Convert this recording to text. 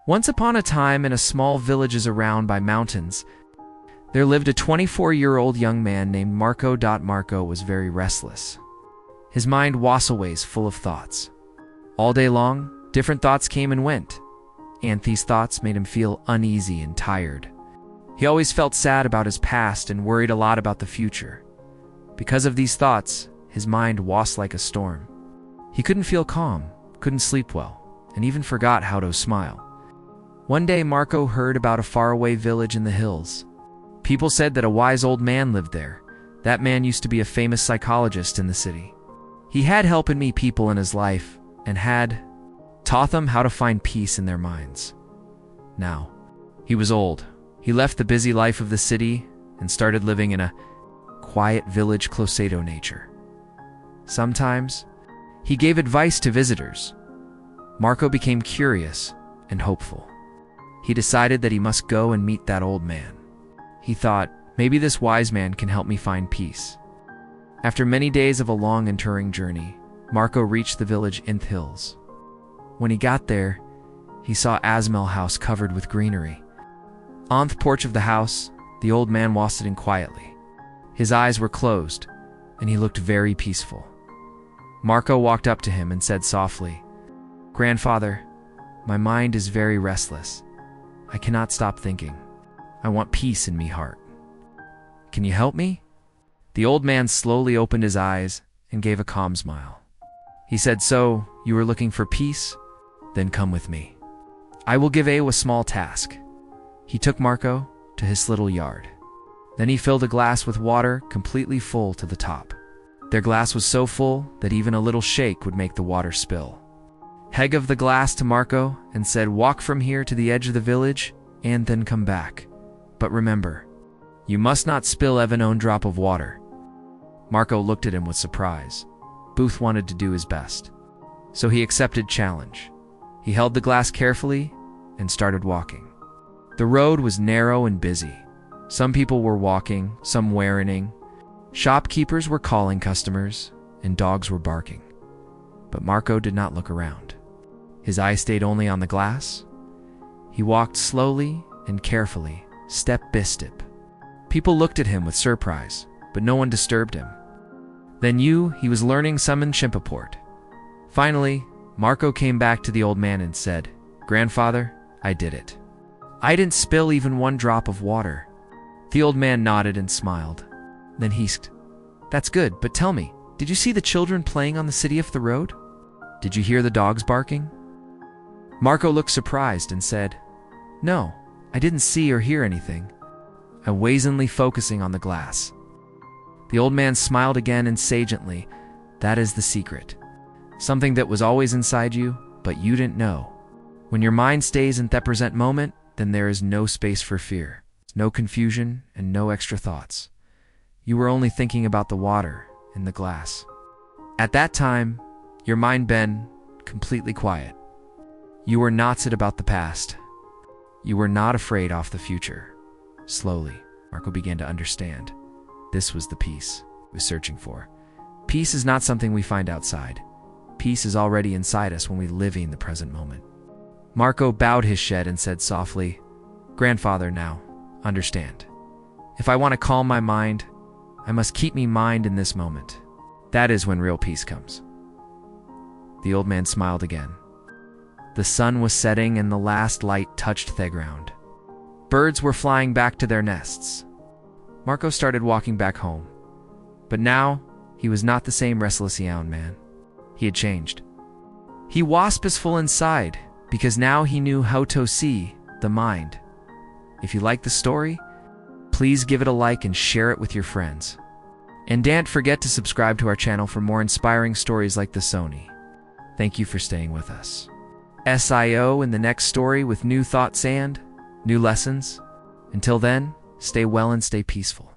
Once upon a time, in a small village around by mountains, there lived a 24-year-old young man named Marco. Marco was very restless. His mind was always full of thoughts. All day long, different thoughts came and went, and these thoughts made him feel uneasy and tired. He always felt sad about his past and worried a lot about the future. Because of these thoughts, his mind was like a storm. He couldn't feel calm, couldn't sleep well, and even forgot how to smile. One day, Marco heard about a faraway village in the hills. People said that a wise old man lived there. That man used to be a famous psychologist in the city. He had helped meet people in his life and had taught them how to find peace in their minds. Now, he was old. He left the busy life of the city and started living in a quiet village close to nature. Sometimes, he gave advice to visitors. Marco became curious and hopeful. He decided that he must go and meet that old man. He thought, maybe this wise man can help me find peace. After many days of a long and touring journey, Marco reached the village in the hills. When he got there, he saw Asmel house covered with greenery. On the porch of the house, the old man was sitting quietly. His eyes were closed, and he looked very peaceful. Marco walked up to him and said softly, "Grandfather, my mind is very restless. I cannot stop thinking. I want peace in me heart. Can you help me?" The old man slowly opened his eyes and gave a calm smile. He said, "So, you are looking for peace? Then come with me. I will give you a small task." He took Marco to his little yard. Then he filled a glass with water completely full to the top. Their glass was so full that even a little shake would make the water spill. He gave the glass to Marco and said, "Walk from here to the edge of the village and then come back. But remember, you must not spill even one drop of water." Marco looked at him with surprise. Booth wanted to do his best, so he accepted challenge. He held the glass carefully and started walking. The road was narrow and busy. Some people were walking, some were running. Shopkeepers were calling customers, and dogs were barking. But Marco did not look around. His eyes stayed only on the glass. He walked slowly and carefully, step by step. People looked at him with surprise, but no one disturbed him. Then he was learning some in Shimpaport. Finally, Marco came back to the old man and said, "Grandfather, I did it. I didn't spill even one drop of water." The old man nodded and smiled. Then he said, "That's good, but tell me, did you see the children playing on the city of the road? Did you hear the dogs barking?" Marco looked surprised and said, "No, I didn't see or hear anything. I was only focusing on the glass." The old man smiled again and sagely, "That is the secret. Something that was always inside you, but you didn't know. When your mind stays in the present moment, then there is no space for fear, no confusion, and no extra thoughts. You were only thinking about the water in the glass. At that time, your mind been completely quiet. You were not sad about the past. You were not afraid of the future." Slowly, Marco began to understand. This was the peace he was searching for. Peace is not something we find outside. Peace is already inside us when we live in the present moment. Marco bowed his head and said softly, "Grandfather, now, understand. If I want to calm my mind, I must keep me mind in this moment. That is when real peace comes." The old man smiled again. The sun was setting and the last light touched the ground. Birds were flying back to their nests. Marco started walking back home. But now, he was not the same restless young man. He had changed. He was peaceful inside, because now he knew how to see the mind. If you like the story, please give it a like and share it with your friends. And don't forget to subscribe to our channel for more inspiring stories like the Sony. Thank you for staying with us. SIO in the next story with new thoughts and new lessons. Until then, stay well and stay peaceful.